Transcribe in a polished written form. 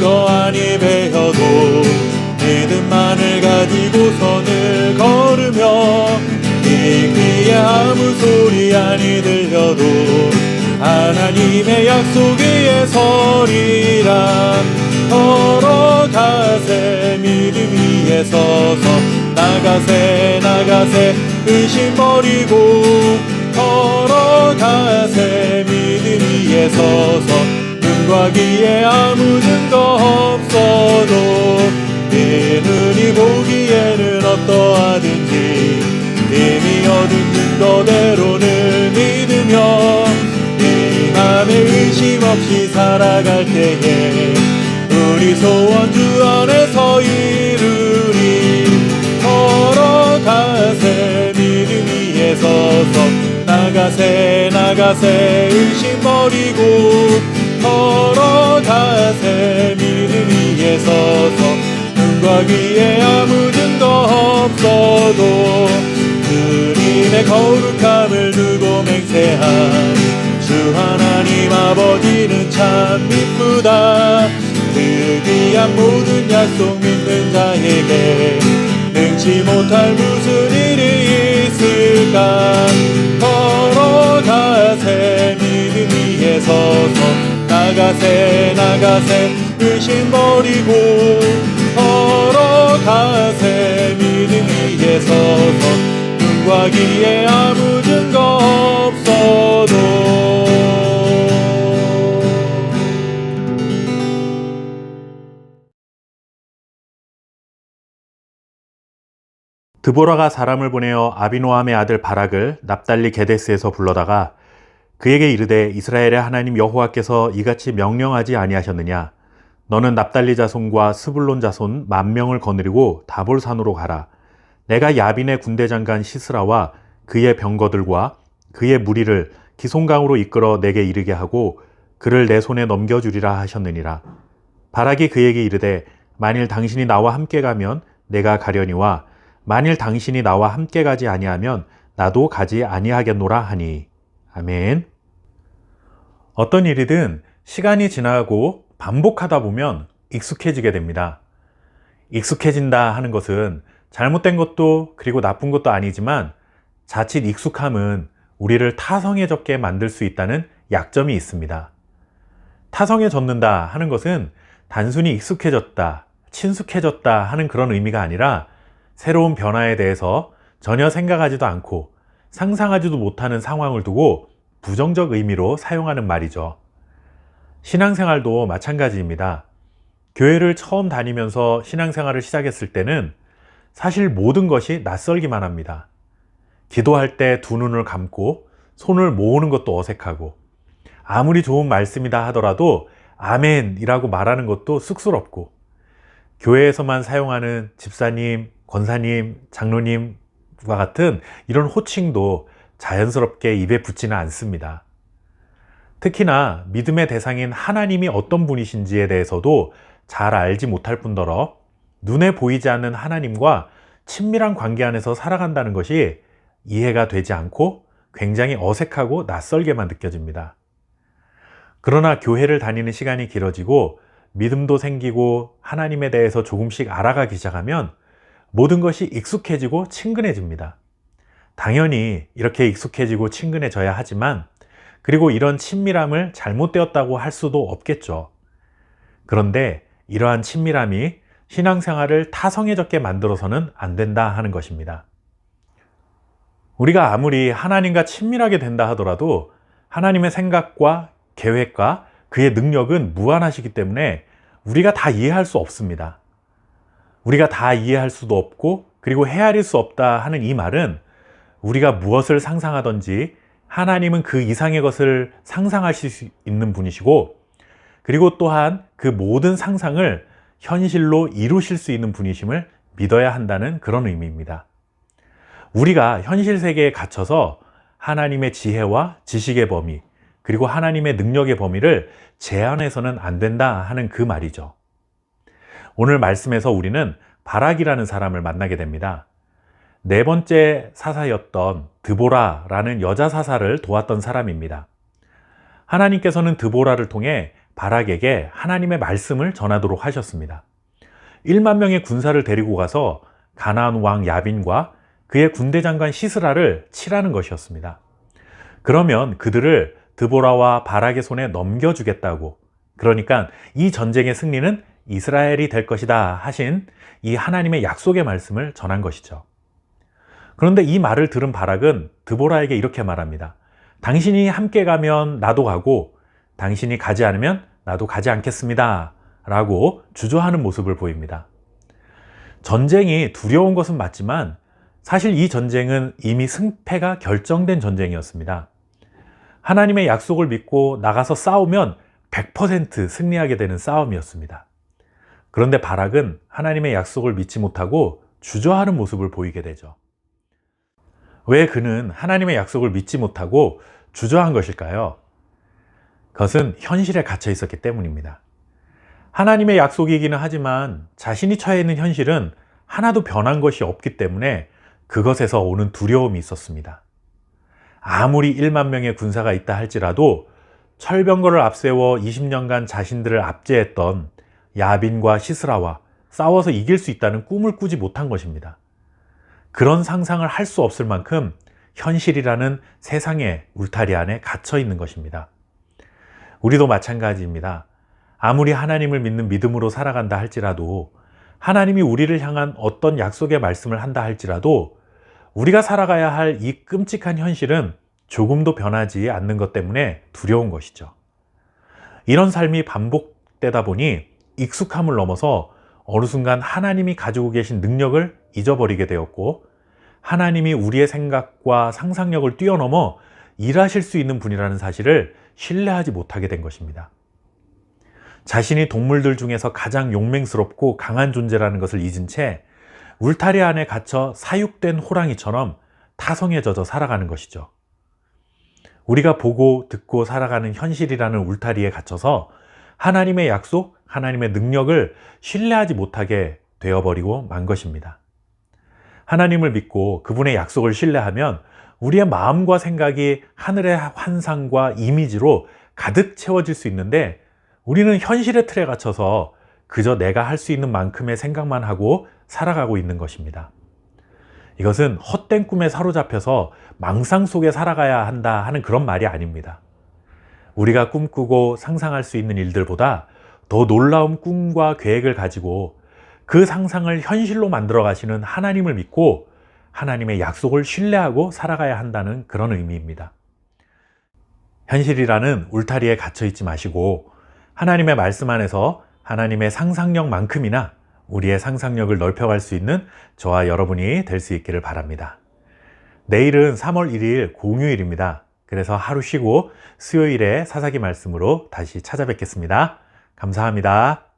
거 아니 배워도 믿음만을 가지고 선을 걸으며 이 귀에 아무 소리 아니 들려도 하나님의 약속 위에 서리라. 걸어가세 믿음 위에 서서 나가세 나가세 의심 버리고 걸어가세 믿음 위에 서서 눈과 귀에 아무 증거 없어도 내 눈이 보기에는 어떠하든지 이미 얻은 증거대로는 믿으며 이 맘에 의심 없이 살아갈 때에 우리 소원 주 안에서 이루리. 걸어가세 믿음 위에 서서 나가세 나가세 의심 버리고 걸어가세 믿음 위에 서서 눈과 귀에 아무 증거 없어도 주님의 거룩함을 두고 맹세한 주 하나님 아버지는 참 이쁘다. 그 귀한 모든 약속 믿는 자에게 능치 못할 무슨 일이 있을까. 걸어가세 믿음 위에 서서 나가세 나가세 의심 버리고 걸어가세 믿음 위에 서서 눈과 귀에 아무 증거 없어도. 드보라가 사람을 보내어 아비노함의 아들 바락을 납달리 게데스에서 불러다가 그에게 이르되 이스라엘의 하나님 여호와께서 이같이 명령하지 아니하셨느냐. 너는 납달리 자손과 스불론 자손 10,000명을 거느리고 다볼산으로 가라. 내가 야빈의 군대 장관 시스라와 그의 병거들과 그의 무리를 기송강으로 이끌어 내게 이르게 하고 그를 내 손에 넘겨주리라 하셨느니라. 바락이 그에게 이르되 만일 당신이 나와 함께 가면 내가 가려니와 만일 당신이 나와 함께 가지 아니하면 나도 가지 아니하겠노라 하니. 아멘. 어떤 일이든 시간이 지나고 반복하다 보면 익숙해지게 됩니다. 익숙해진다 하는 것은 잘못된 것도 그리고 나쁜 것도 아니지만 자칫 익숙함은 우리를 타성해졌게 만들 수 있다는 약점이 있습니다. 타성해졌는다 하는 것은 단순히 익숙해졌다, 친숙해졌다 하는 그런 의미가 아니라 새로운 변화에 대해서 전혀 생각하지도 않고 상상하지도 못하는 상황을 두고 부정적 의미로 사용하는 말이죠. 신앙생활도 마찬가지입니다. 교회를 처음 다니면서 신앙생활을 시작했을 때는 사실 모든 것이 낯설기만 합니다. 기도할 때 두 눈을 감고 손을 모으는 것도 어색하고 아무리 좋은 말씀이다 하더라도 아멘이라고 말하는 것도 쑥스럽고 교회에서만 사용하는 집사님, 권사님, 장로님과 같은 이런 호칭도 자연스럽게 입에 붙지는 않습니다. 특히나 믿음의 대상인 하나님이 어떤 분이신지에 대해서도 잘 알지 못할 뿐더러 눈에 보이지 않는 하나님과 친밀한 관계 안에서 살아간다는 것이 이해가 되지 않고 굉장히 어색하고 낯설게만 느껴집니다. 그러나 교회를 다니는 시간이 길어지고 믿음도 생기고 하나님에 대해서 조금씩 알아가기 시작하면 모든 것이 익숙해지고 친근해집니다. 당연히 이렇게 익숙해지고 친근해져야 하지만 그리고 이런 친밀함을 잘못되었다고 할 수도 없겠죠. 그런데 이러한 친밀함이 신앙생활을 타성해졌게 만들어서는 안 된다 하는 것입니다. 우리가 아무리 하나님과 친밀하게 된다 하더라도 하나님의 생각과 계획과 그의 능력은 무한하시기 때문에 우리가 다 이해할 수 없습니다. 우리가 다 이해할 수도 없고 그리고 헤아릴 수 없다 하는 이 말은 우리가 무엇을 상상하든지 하나님은 그 이상의 것을 상상하실 수 있는 분이시고 그리고 또한 그 모든 상상을 현실로 이루실 수 있는 분이심을 믿어야 한다는 그런 의미입니다. 우리가 현실 세계에 갇혀서 하나님의 지혜와 지식의 범위 그리고 하나님의 능력의 범위를 제한해서는 안 된다 하는 그 말이죠. 오늘 말씀에서 우리는 바락이라는 사람을 만나게 됩니다. 네 번째 사사였던 드보라라는 여자 사사를 도왔던 사람입니다. 하나님께서는 드보라를 통해 바락에게 하나님의 말씀을 전하도록 하셨습니다. 1만 명의 군사를 데리고 가서 가나안 왕 야빈과 그의 군대 장관 시스라를 치라는 것이었습니다. 그러면 그들을 드보라와 바락의 손에 넘겨주겠다고, 그러니까 이 전쟁의 승리는 이스라엘이 될 것이다 하신 이 하나님의 약속의 말씀을 전한 것이죠. 그런데 이 말을 들은 바락은 드보라에게 이렇게 말합니다. 당신이 함께 가면 나도 가고 당신이 가지 않으면 나도 가지 않겠습니다 라고 주저하는 모습을 보입니다. 전쟁이 두려운 것은 맞지만 사실 이 전쟁은 이미 승패가 결정된 전쟁이었습니다. 하나님의 약속을 믿고 나가서 싸우면 100% 승리하게 되는 싸움이었습니다. 그런데 바락은 하나님의 약속을 믿지 못하고 주저하는 모습을 보이게 되죠. 왜 그는 하나님의 약속을 믿지 못하고 주저한 것일까요? 그것은 현실에 갇혀 있었기 때문입니다. 하나님의 약속이기는 하지만 자신이 처해 있는 현실은 하나도 변한 것이 없기 때문에 그것에서 오는 두려움이 있었습니다. 아무리 1만 명의 군사가 있다 할지라도 철병거를 앞세워 20년간 자신들을 압제했던 야빈과 시스라와 싸워서 이길 수 있다는 꿈을 꾸지 못한 것입니다. 그런 상상을 할 수 없을 만큼 현실이라는 세상의 울타리 안에 갇혀 있는 것입니다. 우리도 마찬가지입니다. 아무리 하나님을 믿는 믿음으로 살아간다 할지라도, 하나님이 우리를 향한 어떤 약속의 말씀을 한다 할지라도 우리가 살아가야 할 이 끔찍한 현실은 조금도 변하지 않는 것 때문에 두려운 것이죠. 이런 삶이 반복되다 보니 익숙함을 넘어서 어느 순간 하나님이 가지고 계신 능력을 잊어버리게 되었고, 하나님이 우리의 생각과 상상력을 뛰어넘어 일하실 수 있는 분이라는 사실을 신뢰하지 못하게 된 것입니다. 자신이 동물들 중에서 가장 용맹스럽고 강한 존재라는 것을 잊은 채 울타리 안에 갇혀 사육된 호랑이처럼 타성에 젖어 살아가는 것이죠. 우리가 보고 듣고 살아가는 현실이라는 울타리에 갇혀서 하나님의 약속, 하나님의 능력을 신뢰하지 못하게 되어버리고 만 것입니다. 하나님을 믿고 그분의 약속을 신뢰하면 우리의 마음과 생각이 하늘의 환상과 이미지로 가득 채워질 수 있는데, 우리는 현실의 틀에 갇혀서 그저 내가 할 수 있는 만큼의 생각만 하고 살아가고 있는 것입니다. 이것은 헛된 꿈에 사로잡혀서 망상 속에 살아가야 한다 하는 그런 말이 아닙니다. 우리가 꿈꾸고 상상할 수 있는 일들보다 더 놀라운 꿈과 계획을 가지고 그 상상을 현실로 만들어 가시는 하나님을 믿고 하나님의 약속을 신뢰하고 살아가야 한다는 그런 의미입니다. 현실이라는 울타리에 갇혀 있지 마시고 하나님의 말씀 안에서 하나님의 상상력만큼이나 우리의 상상력을 넓혀갈 수 있는 저와 여러분이 될 수 있기를 바랍니다. 내일은 3월 1일 공휴일입니다. 그래서 하루 쉬고 수요일에 사사기 말씀으로 다시 찾아뵙겠습니다. 감사합니다.